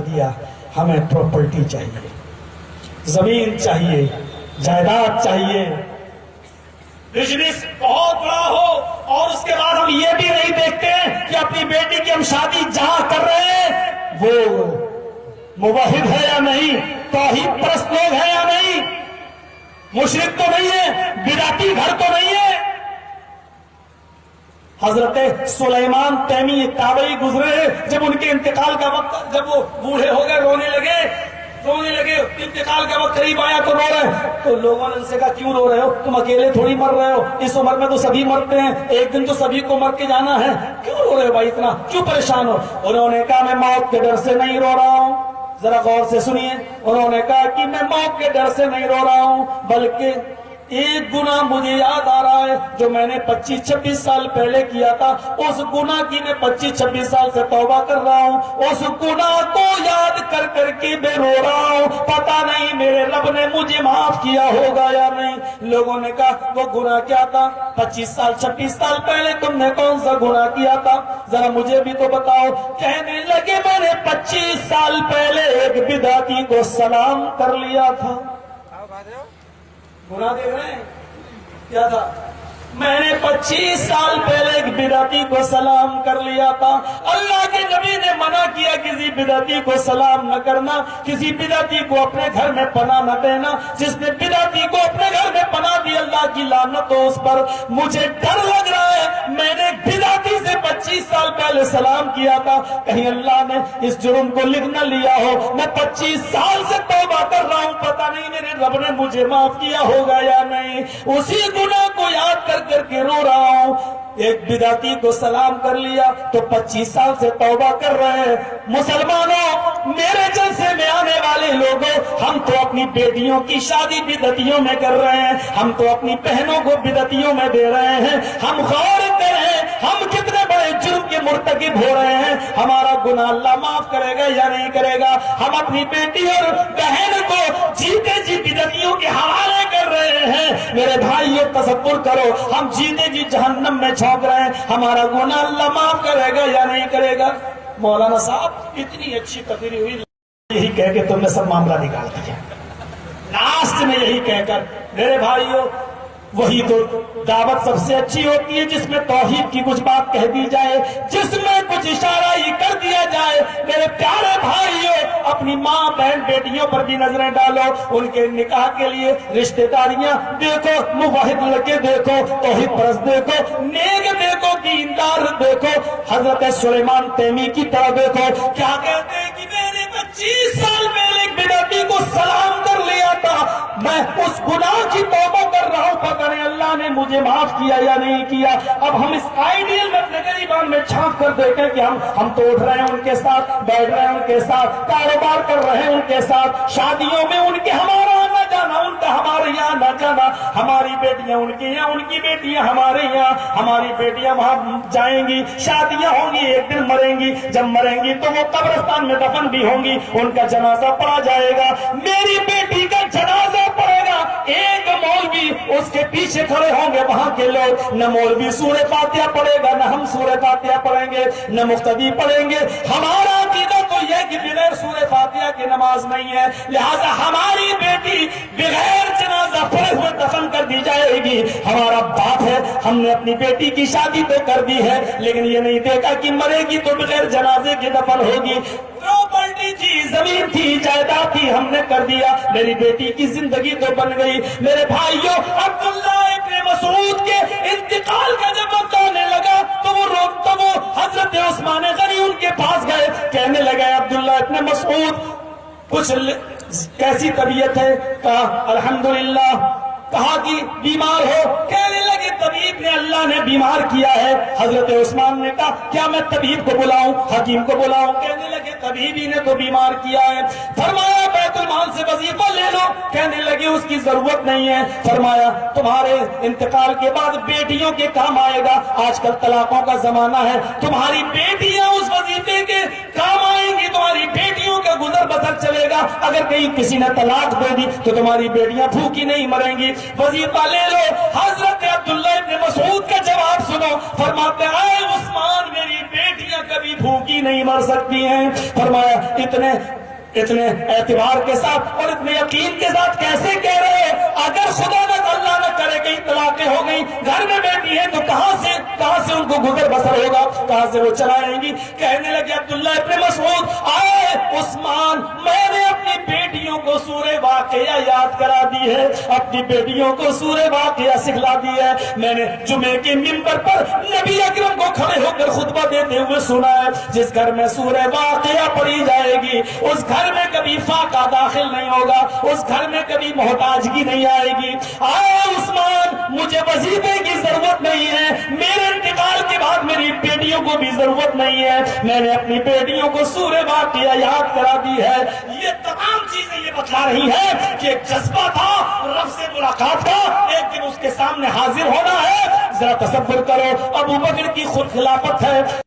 دیا ہمیں پراپرٹی چاہیے، زمین چاہیے، جائیداد چاہیے، بزنس بہت بڑا ہو، اور اس کے بعد ہم یہ بھی نہیں دیکھتے کہ اپنی بیٹی کی ہم شادی جہاں کر رہے ہیں وہ موحد ہے یا نہیں، توحید پرست لوگ ہیں یا نہیں، مشرک تو نہیں ہے، بدعتی گھر تو نہیں ہے۔ حضرت سلیمان تیمی تابعی گزرے، جب ان کے انتقال کا وقت، جب وہ بوڑھے ہو گئے، رونے لگے، انتقال کا وقت قریب آیا تو رو رہے، تو لوگوں نے ان سے کہا کیوں رو رہے ہو، تم اکیلے تھوڑی مر رہے ہو، اس عمر میں تو سبھی مرتے ہیں، ایک دن تو سبھی کو مر کے جانا ہے، کیوں رو رہے ہو بھائی اتنا، کیوں پریشان ہو؟ انہوں نے کہا میں موت کے ڈر سے نہیں رو رہا ہوں، ذرا غور سے سنیے، انہوں نے کہا کہ میں موت کے ڈر سے نہیں رو رہا ہوں، بلکہ ایک گناہ مجھے یاد آ رہا ہے جو میں نے 25-26 سال پہلے کیا تھا، اس گناہ کی میں 25-26 سال سے توبہ کر رہا ہوں، اس گناہ کو یاد کر کر کے میں رو رہا ہوں، پتہ نہیں میرے رب نے مجھے معاف کیا ہوگا یا نہیں۔ لوگوں نے کہا وہ گناہ کیا تھا؟ 25-26 سال پہلے تم نے کون سا گناہ کیا تھا، ذرا مجھے بھی تو بتاؤ۔ کہنے لگے میں نے 25 سال پہلے ایک بدعتی کو سلام کر لیا تھا۔ گناہ دیکھ رہے ہیں کیا تھا؟ میں نے 25 سال پہلے ایک بدعتی کو سلام کر لیا تھا۔ اللہ کے نبی نے منع کیا کسی بدعتی کو سلام نہ کرنا، کسی بدعتی کو اپنے گھر میں پناہ نہ دینا، جس نے بدعتی کو اپنے گھر میں پناہ دی اللہ کی لعنت ہو اس پر۔ مجھے ڈر لگ رہا ہے میں نے بدعتی سے 25 سال پہلے سلام کیا تھا، کہیں اللہ نے اس جرم کو لکھ نہ لیا ہو، میں 25 سال سے توبہ کر رہا ہوں، پتہ نہیں میرے رب نے مجھے معاف کیا ہوگا یا نہیں، اسی گناہ کو یاد کر کے رو رہا ہوں۔ ایک بدعتی کو سلام کر لیا تو 25 سال سے توبہ کر رہے ہیں۔ مسلمانوں، میرے جلسے میں آنے والے لوگوں، ہم تو اپنی بیٹیوں کی شادی بدعتیوں میں کر رہے ہیں، ہم تو اپنی بہنوں کو بدعتیوں میں دے رہے ہیں، ہم غور کریں ہم کتنے بڑے جرم کے مرتکب ہو رہے ہیں، ہمارا گناہ اللہ معاف کرے گا یا نہیں کرے گا؟ ہم اپنی بیٹی اور بہن کو جیتے جی بدعتیوں کے حوالے کر رہے ہیں۔ میرے بھائیو تصور کرو، ہم جیتے جی جہنم میں جھونک رہے ہیں، ہمارا گناہ اللہ معاف کرے گا یا نہیں کرے گا؟ مولانا صاحب اتنی اچھی تقریر ہوئی، یہی کہہ کے تم نے سب معاملہ نکال دیا، لاسٹ میں یہی کہہ کر میرے بھائیو، وہی تو دعوت سب سے اچھی ہوتی ہے جس میں توحید کی کچھ بات کہہ دی جائے، جس میں کچھ اشارہ ہی کر دیا جائے۔ میرے پیارے بھائیوں، اپنی ماں بہن بیٹیوں پر بھی نظریں ڈالو، ان کے نکاح کے لیے رشتہ داریاں دیکھو، موحد لڑکے دیکھو، توحید پرست دیکھو، نیک دیکھو، دیندار دیکھو، حضرت سلیمان تیمی کی طرح دیکھو، کیا کہتے ہیں کہ میں نے 25 سال پہلے ایک بدعتی کو سلام کر لیا تھا، میں اس گناہ کی توبہ کر رہا ہوں، پتہ نہیں اللہ نے مجھے معاف کیا یا نہیں کیا۔ اب ہم اس آئیڈیل میں اپنے غریبان میں چھانک کر دیکھیں کہ ہم تو اٹھ رہے ہیں ان کے ساتھ، بیٹھ رہے ہیں ان کے ساتھ، کاروبار کر رہے ہیں ان کے ساتھ، شادیوں میں ان کے ہمارا آنا جانا، ان کا ہمارے یہاں آنا جانا، ہماری بیٹیاں ان کے یہاں، ان کی بیٹیاں ہمارے یہاں، ہماری بیٹیاں وہاں جائیں گی، شادیاں ہوں گی، ایک دن مریں گی، جب مریں گی تو وہ قبرستان میں دفن بھی ہوں گی، ان کا جنازہ پڑھا جائے گا، میری بیٹی کا جنازہ پڑے گا، ایک مولوی اس کے پیچھے کھڑے ہوں گے، وہاں کے لوگ، نہ مولوی سورہ فاتحہ پڑھے گا، نہ ہم سورہ فاتحہ پڑھیں گے، نہ مقتدی پڑھیں گے۔ ہمارا عقیدہ تو یہ کہ بغیر سورہ فاتحہ کی نماز نہیں ہے، لہذا ہماری بیٹی بغیر جنازہ پڑھے ہوئے دفن کر دی جائے گی۔ ہمارا باپ ہے، ہم نے اپنی بیٹی کی شادی تو کر دی ہے، لیکن یہ نہیں دیکھا کہ مرے گی تو بغیر جنازے کے دفن ہوگی۔ پراپرٹی تھی، زمین تھی، جائیداد تھی، ہم نے کر دیا، میری بیٹی کی زندگی تو بن گئی۔ میرے بھائیوں، عبداللہ ابن مسعود کے انتقال کا جب وقت آنے لگا تو وہ حضرت عثمان غنی ان کے پاس گئے، کہنے لگے عبداللہ ابن مسعود کچھ کیسی طبیعت ہے؟ کہا الحمدللہ۔ کہا کہ بیمار ہو؟ کہنے لگے طبیب نے اللہ نے بیمار کیا ہے۔ حضرت عثمان نے کہا کیا میں طبیب کو بلاؤں، حکیم کو بلاؤں؟ کہنے لگے طبیب ہی نے تو بیمار کیا ہے۔ فرمایا بیت المال سے وظیفہ لے لو، کہنے لگے اس کی ضرورت نہیں ہے۔ فرمایا تمہارے انتقال کے بعد بیٹیوں کے کام آئے گا، آج کل طلاقوں کا زمانہ ہے، تمہاری بیٹیاں اس وظیفے کے کام آئیں گی، تمہاری بیٹیوں کا گزر بسر چلے گا، اگر کہیں کسی نے طلاق دے دی تو تمہاری بیٹیاں بھوکی نہیں مریں گی، وظیفہ لے لو۔ حضرت عبداللہ ابن مسعود کا جواب سنو، فرماتے ہیں اے عثمان، میری بیٹیاں کبھی بھوکی نہیں مر سکتی ہیں۔ فرمایا اتنے اعتبار کے ساتھ اور اتنے یقین کے ساتھ کیسے کہہ رہے ہیں؟ اگر خدا نہ اللہ نہ کرے کہیں طلاقیں ہو گئی، گھر میں بیٹی ہے تو کہاں سے ان کو گزر بسر ہوگا، کہاں سے وہ چلائیں گی؟ کہنے لگے عبداللہ ابن مسعود، آئے عثمان، میں نے اپنی بیٹیوں کو سورہ واقعہ یاد کرا دی ہے، اپنی بیٹیوں کو سورہ واقعہ سکھلا دی ہے۔ میں نے جمعے کے منبر پر نبی اکرم کو کھڑے ہو کر خطبہ دیتے ہوئے سنا ہے، جس گھر میں سورہ واقعہ پڑھی جائے گی اس گھر میں کبھی فاقہ داخل نہیں ہوگا، اس گھر میں کبھی محتاجگی نہیں آئے گی۔ آئے عثمان، مجھے وظیفے کی ضرورت نہیں ہے، میرے انتقال کے بعد میری بیٹیوں کو بھی ضرورت نہیں ہے، میں نے اپنی بیٹیوں کو سورہ واقعہ یاد کرا دی ہے۔ یہ تمام چیزیں یہ بتلا رہی ہیں کہ ایک جذبہ تھا رب سے ملاقات کا، ایک دن اس کے سامنے حاضر ہونا ہے۔ ذرا تصور کرو، ابو بکر کی خود خلافت ہے،